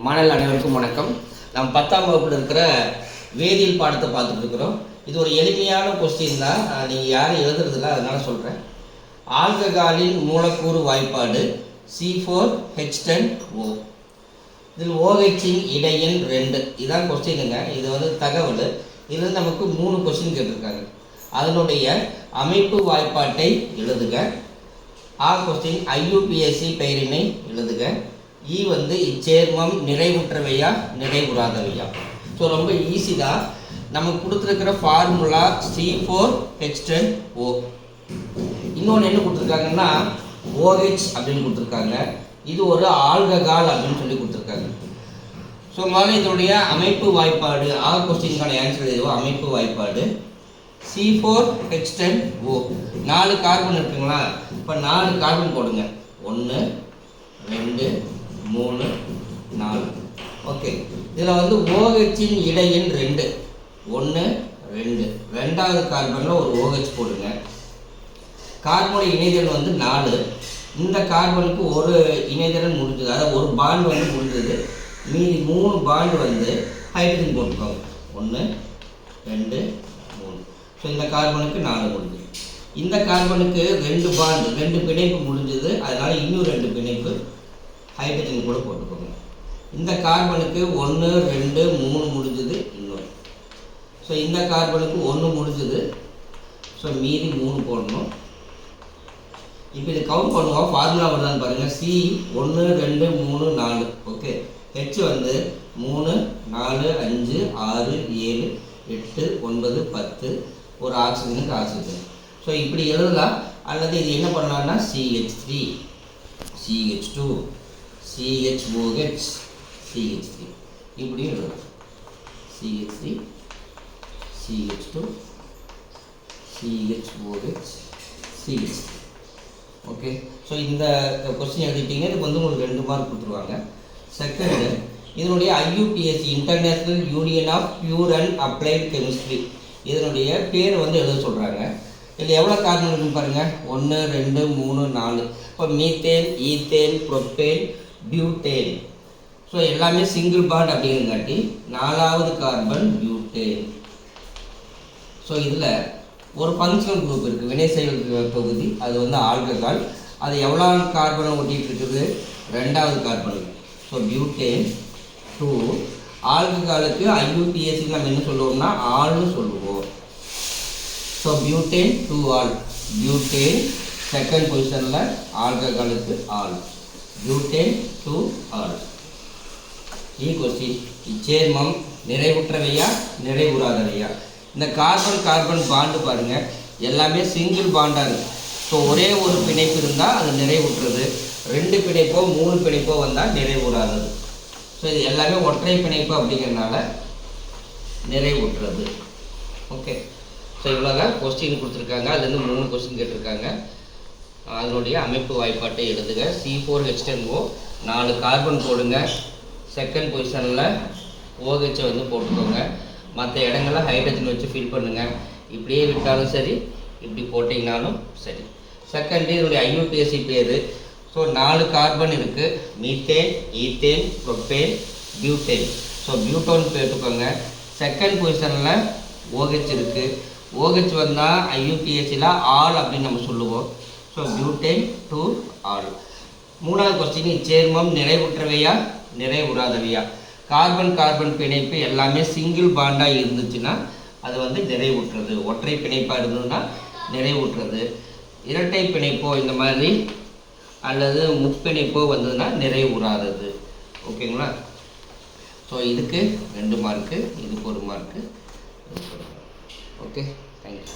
மாணவர்கள் அனைவருக்கும் வணக்கம். நாம் 10ஆம் வகுப்பில் இருக்கிற வேதியியல் பாடத்தை பார்த்துட்டு இருக்கிறோம். இது ஒரு எளிமையான கொஸ்டின் தான், நீங்கள் யாரும் எழுதுறதில்ல, அதனால சொல்கிறேன். ஆல்கஹாலின் மூலக்கூறு வாய்ப்பாடு C4H10O. இதில் OHன் இடையெண் 2. இதுதான் கொஸ்டினுங்க. இது வந்து தகவல். இதில் நமக்கு 3 கொஸ்டின் கேட்டிருக்காங்க. அதனுடைய அமைப்பு வாய்ப்பாட்டை எழுதுக. கொஸ்டின் IUPAC பெயரினை எழுதுக. வந்து இச்சேர்மம் நிறைவுற்றவையா நிறைவுறாதவையா. ஸோ ரொம்ப ஈஸி தான். நமக்கு கொடுத்துருக்கிற ஃபார்முலா C4H10O. இன்னொன்று என்ன கொடுத்துருக்காங்கன்னா OH அப்படின்னு கொடுத்துருக்காங்க. இது ஒரு ஆல்கஹால் அப்படின்னு சொல்லி கொடுத்துருக்காங்க. ஸோ முதல்ல இதனுடைய அமைப்பு வாய்ப்பாடு கொஸ்டினுக்கான ஆன்சர் எதுவோ அமைப்பு வாய்ப்பாடு C4H10O. 4 கார்பன் இருக்குங்களா? இப்போ 4 கார்பன் போடுங்க. 1 2 3 4. ஓகே, இதில் வந்து OHன் இடையெண் 2. 1 2. ரெண்டாவது கார்பனில் ஒரு OH போடுங்க. கார்பனுடைய இணைதிறன் வந்து 4. இந்த கார்பனுக்கு ஒரு இணைதிறன் முடிஞ்சது, அதாவது ஒரு பாண்ட் வந்து முடிஞ்சது. மீதி 3 பாண்ட் வந்து ஹைட்ரஜன் போட்டுக்கோங்க. 1 2 3. ஸோ இந்த கார்பனுக்கு 4 முடிஞ்சது. இந்த கார்பனுக்கு 2 பாண்ட் 2 பிணைப்பு முடிஞ்சது, அதனால் இன்னும் 2 பிணைப்பு ஹைட்ரஜன் கூட போட்டுக்கோங்க. இந்த கார்பனுக்கு 1 2 3 முடிஞ்சது, இன்னொரு. ஸோ இந்த கார்பனுக்கு 1 முடிஞ்சது. ஸோ மீதி 3 போடணும். இப்போ இது கவுண்ட் பண்ணுவோம். ஃபார்முலா வருதான்னு பாருங்கள். C 1 2 3 4. ஓகே, H வந்து 3 4 5 6 7 8 9 10. ஒரு ஆக்சிஜனுக்கு ஆக்சிஜன். ஸோ இப்படி எழுதலாம். அல்லது இது என்ன பண்ணலாம்னா CH3 CH2 CHOH CH3 இப்படி எழுதலாம். CH3 CH2 CHOH CH3. Okay, so இந்த கொஸ்டின் எழுதிட்டீங்க. இதுக்கு வந்து உங்களுக்கு 2 மார்க் கொடுத்துருவாங்க. செகண்டு, இதனுடைய IUPAC international union of pure and applied chemistry, இதனுடைய பேர் வந்து எழுத சொல்கிறாங்க. இதில் எவ்வளோ கார்பன் இருக்குன்னு பாருங்கள். 1 2 3 4. இப்போ methane, ethane, propane, butane. So எல்லாமே சிங்கிள் பாண்ட் அப்படிங்கிறங்காட்டி 4வது கார்பன் பியூட்டேன். ஸோ இதில் ஒரு ஃபங்க்ஷனல் குரூப் இருக்குது, வினை செயல் தொகுதி. அது வந்து ஆல்கஹால். அது எவ்வளோ கார்பனை ஒட்டிகிட்டு இருக்குது? 2வது கார்பனுக்கு. So butane 2. ஆல்கஹாலுக்கு IUPAC நம்ம என்ன சொல்லுவோம்னா ஆல்னு சொல்லுவோம். So butane 2 ol. Butane second பொசிஷனில், ஆல்கஹாலுக்கு ஆல். Butane 2 ol. கொஸ்டின் இச்சேர்மம் நிறைவுற்றவையா நிறைவுறாதவையா. இந்த கார்பன் கார்பன் பாண்டு பாருங்கள், எல்லாமே சிங்கிள் பாண்டாக இருக்குது. ஸோ ஒரே ஒரு பிணைப்பு இருந்தால் அது நிறைவுற்றது. 2 பிணைப்போ 3 பிணைப்போ வந்தால் நிறைவுறாதது. ஸோ இது எல்லாமே ஒற்றை பிணைப்பு அப்படிங்கிறதுனால நிறைவுற்றது. ஓகே, ஸோ இவ்வளோதான் கொஸ்டின் கொடுத்துருக்காங்க. அதுலேருந்து 3 கொஸ்டின் கேட்டிருக்காங்க. அதனுடைய அமைப்பு வாய்ப்பாட்டை எழுதுக. C4H10O 4 கார்பன் போடுங்க. செகண்ட் பொசிஷனில் OH வந்து போட்டுக்கோங்க. மற்ற இடங்களில் ஹைட்ரஜன் வச்சு ஃபில் பண்ணுங்கள். இப்படியே விட்டாலும் சரி, இப்படி போட்டிங்கனாலும் சரி. செகண்ட், இதனுடைய IUPAC பேர். ஸோ 4 கார்பன் இருக்குது. Methane, ethane, propane, butane. So butane போட்டுக்கோங்க. செகண்ட் பொசிஷனில் OH இருக்குது. OH வந்தால் IUPACயில் ஆல் அப்படின்னு நம்ம சொல்லுவோம். So butane 2 all. 3வது கொஸ்டின் இச்சேர்மம் நிறைவுற்றவையா நிறைவுறாதவையா. கார்பன் கார்பன் பிணைப்பு எல்லாமே சிங்கிள் பாண்டாக இருந்துச்சுன்னா அது வந்து நிறைவுற்றது. ஒற்றை பிணைப்பாக இருந்ததுன்னா நிறைவுற்றது. இரட்டை பிணைப்போ இந்த மாதிரி அல்லது முப்பிணைப்போ வந்ததுன்னா நிறைவுறாதது. ஓகேங்களா? ஸோ இதுக்கு 2 மார்க்கு, இதுக்கு 1 மார்க்கு. Okay, thank you.